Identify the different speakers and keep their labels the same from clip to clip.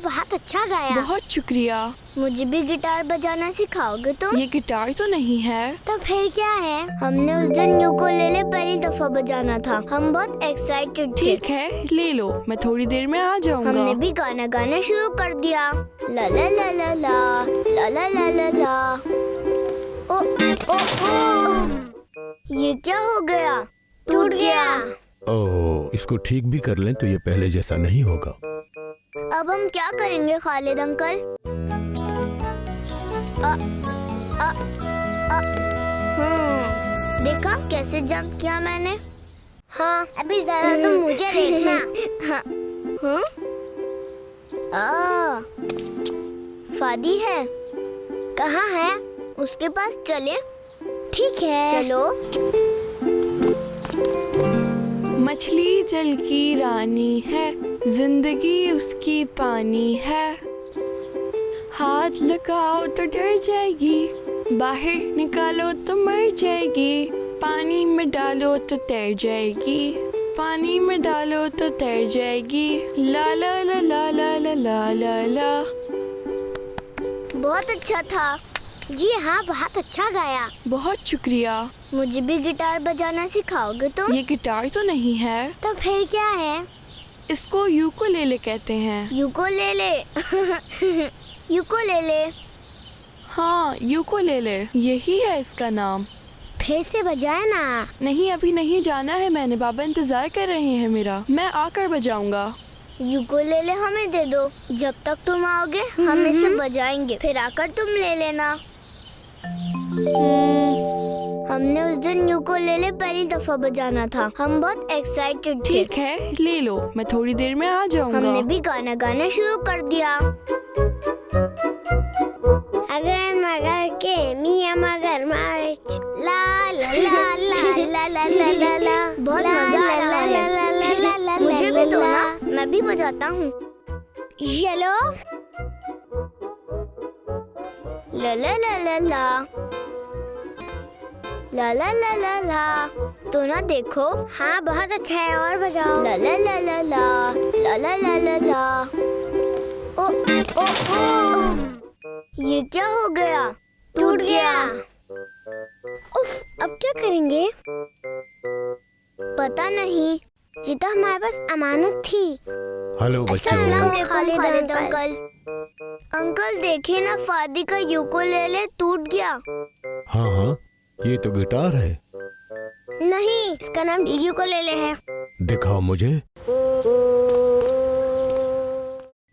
Speaker 1: बहुत अच्छा गाया।
Speaker 2: बहुत शुक्रिया।
Speaker 1: मुझे भी गिटार बजाना सिखाओगे तुम?
Speaker 2: ये गिटार तो नहीं है।
Speaker 1: तो फिर क्या है? हमने उस दिन यूकुलेले पहली दफा बजाना था। हम बहुत एक्साइटेड थे।
Speaker 2: ठीक है, ले लो, मैं थोड़ी देर में आ जाऊंगा।
Speaker 1: हमने भी गाना गाना शुरू कर दिया। ला ला ला ला ला ला ला ला ला ला। ओ ओ ओ, ये क्या हो गया? टूट गया।
Speaker 3: ओह, इसको ठीक भी कर लें तो ये पहले जैसा नहीं होगा।
Speaker 1: अब हम क्या करेंगे खालिद अंकल? देखा कैसे जंप किया मैंने? हाँ, अभी जरा तुम मुझे देखना। हाँ? फादी है। कहाँ है? उसके पास चले? ठीक है, चलो।
Speaker 2: मछली जल की रानी है, जिंदगी उसकी पानी है। हाथ लगाओ तो डर जाएगी, बाहर निकालो तो मर जाएगी। पानी में डालो तो तैर जाएगी, पानी में डालो तो तैर जाएगी। ला ला ला ला ला ला ला ला ला।
Speaker 1: बहुत अच्छा था। जी हाँ, बहुत अच्छा गाया।
Speaker 2: बहुत शुक्रिया।
Speaker 1: मुझे भी गिटार बजाना सिखाओगे तुम?
Speaker 2: ये गिटार तो नहीं है।
Speaker 1: तो फिर क्या है?
Speaker 2: इसको यूकुलेले कहते हैं।
Speaker 1: यूकुलेले। यूकुलेले।
Speaker 2: हाँ, यूकुलेले, यही है इसका नाम।
Speaker 1: फिर से बजाए ना।
Speaker 2: नहीं, अभी नहीं जाना है मैंने, बाबा इंतजार कर रहे हैं मेरा। मैं आकर बजाऊंगा।
Speaker 1: यूकुलेले हमें दे दो। जब तक तुम आओगे हम इसे बजाएंगे, फिर आकर तुम ले लेना। हमने उस दिन यूकुलेले पहली दफा बजाना था। हम बहुत एक्साइटेड थे।
Speaker 2: ठीक है, ले लो, मैं थोड़ी देर में आ जाऊंगा।
Speaker 1: हमने भी गाना गाना शुरू कर दिया। अगर मगर के मियाँ मगरमच्छ, ला ला ला ला ला ला ला ला ला। बहुत मजा आ रहा है। मुझे भी दो ना, मैं भी बजाता हूँ। चलो। ला ला ला ला ला ला ला ला ला ला। तो ना देखो। हाँ, बहुत अच्छा है, और बजाओ। ला ला ला ला ला ला ला ला ला ला। ओ ओ ओ, ये क्या हो गया? टूट गया। उफ, अब क्या करेंगे? पता नहीं, ये तो हमारे पास अमानत थी।
Speaker 3: हेलो बच्चों।
Speaker 1: खालिद अंकल। अंकल देखिए ना, फादी का यूकुलेले टूट गया।
Speaker 3: हाँ हाँ, ये तो गिटार है।
Speaker 1: नहीं, इसका नाम यूकुलेले है।
Speaker 3: दिखाओ मुझे।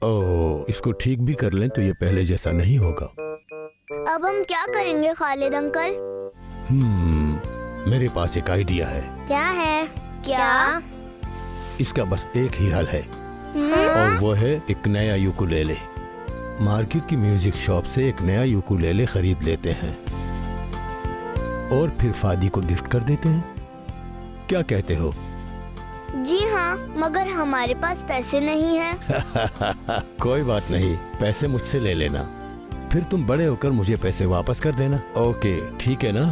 Speaker 3: ओह, इसको ठीक भी कर लें तो ये पहले जैसा नहीं होगा।
Speaker 1: अब हम क्या करेंगे खालिद अंकल?
Speaker 3: मेरे पास एक आइडिया है।
Speaker 1: क्या है? क्या?
Speaker 3: इसका बस एक ही हल है, और वो है एक नया यूकुलेले। मार्केट की म्यूजिक शॉप से एक नया यूकुलेले खरीद लेते हैं और फिर फादी को गिफ्ट कर देते हैं। क्या कहते हो?
Speaker 1: जी हाँ, मगर हमारे पास पैसे नहीं हैं।
Speaker 3: कोई बात नहीं, पैसे मुझसे ले लेना, फिर तुम बड़े होकर मुझे पैसे वापस कर देना। ओके, ठीक है ना?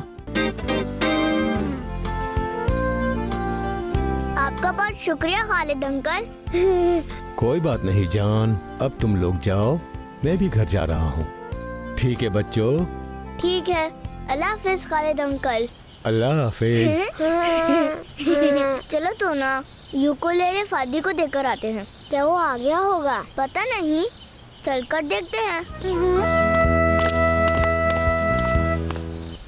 Speaker 1: आपका बहुत शुक्रिया खालिद अंकल।
Speaker 3: कोई बात नहीं जान, अब तुम लोग जाओ, मैं भी घर जा रहा हूँ। ठीक है बच्चों।
Speaker 1: ठीक है, अल्लाह हाफिज खालिद अंकल।
Speaker 3: अल्लाह हाफिज।
Speaker 1: चलो तो ना, यूकुलेले फादी को देकर आते हैं। क्या वो आ गया होगा? पता नहीं, चलकर देखते हैं।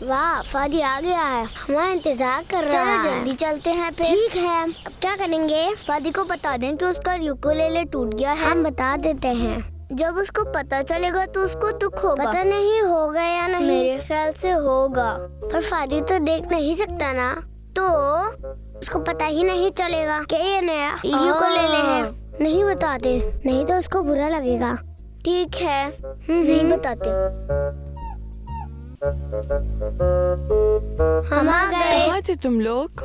Speaker 1: वाह, फादी आ गया है, हमारा इंतजार कर रहा है। चलो जल्दी चलते हैं फिर। ठीक है, अब क्या करेंगे? फादी को बता दें कि उसका यूकुलेले टूट गया है। हम बता देते हैं। जब उसको पता चलेगा तो उसको दुख होगा। पता नहीं होगा या नहीं। मेरे ख्याल से होगा, पर फादी तो देख नहीं सकता ना, तो उसको पता ही नहीं चलेगा कि ये नया यूकुलेले है। नहीं बताते, नहीं तो उसको बुरा लगेगा। ठीक है, नहीं बताते। हम आ गए।
Speaker 2: कहाँ थे तुम लोग?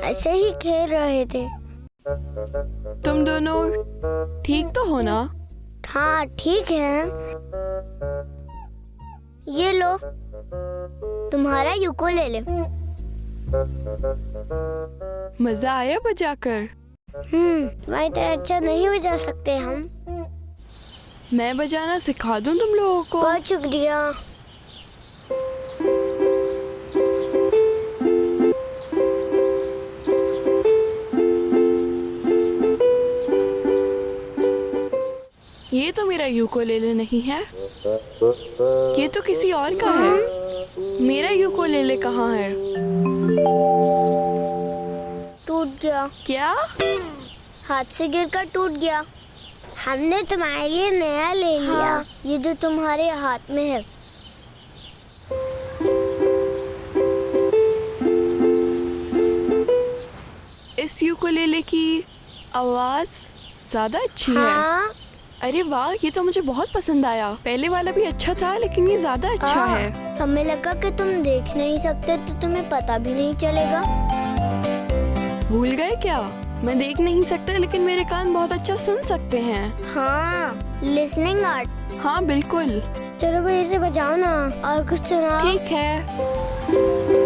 Speaker 1: ऐसे ही खेल रहे थे।
Speaker 2: तुम दोनों ठीक तो हो ना?
Speaker 1: हाँ, ठीक है। ये लो, तुम्हारा यूकुलेले।
Speaker 2: मजा आया बजाकर?
Speaker 1: तुम्हारी तरह अच्छा नहीं बजा सकते हम।
Speaker 2: मैं बजाना सिखा दूं तुम लोगों को?
Speaker 1: बहुत शुक्रिया।
Speaker 2: ये तो मेरा यूकोलेले नहीं है, ये तो किसी और का है। मेरा यूकोलेले कहाँ है?
Speaker 1: टूट गया।
Speaker 2: क्या?
Speaker 1: हाथ से गिरकर टूट गया। हमने तुम्हारे लिए नया ले लिया। हाँ, ये जो तुम्हारे हाथ में है।
Speaker 2: इस यूकोलेले की आवाज ज्यादा अच्छी है।
Speaker 1: हाँ,
Speaker 2: अरे वाह, ये तो मुझे बहुत पसंद आया। पहले वाला भी अच्छा था लेकिन ये ज्यादा अच्छा है।
Speaker 1: हमें लगा कि तुम देख नहीं सकते तो तुम्हें पता भी नहीं चलेगा।
Speaker 2: भूल गए क्या? मैं देख नहीं सकता लेकिन मेरे कान बहुत अच्छा सुन सकते हैं।
Speaker 1: हाँ, लिसनिंग आर्ट।
Speaker 2: हाँ बिल्कुल।
Speaker 1: चलो भाई इसे बजाओ ना और कुछ सुनाओ।
Speaker 2: ठीक है।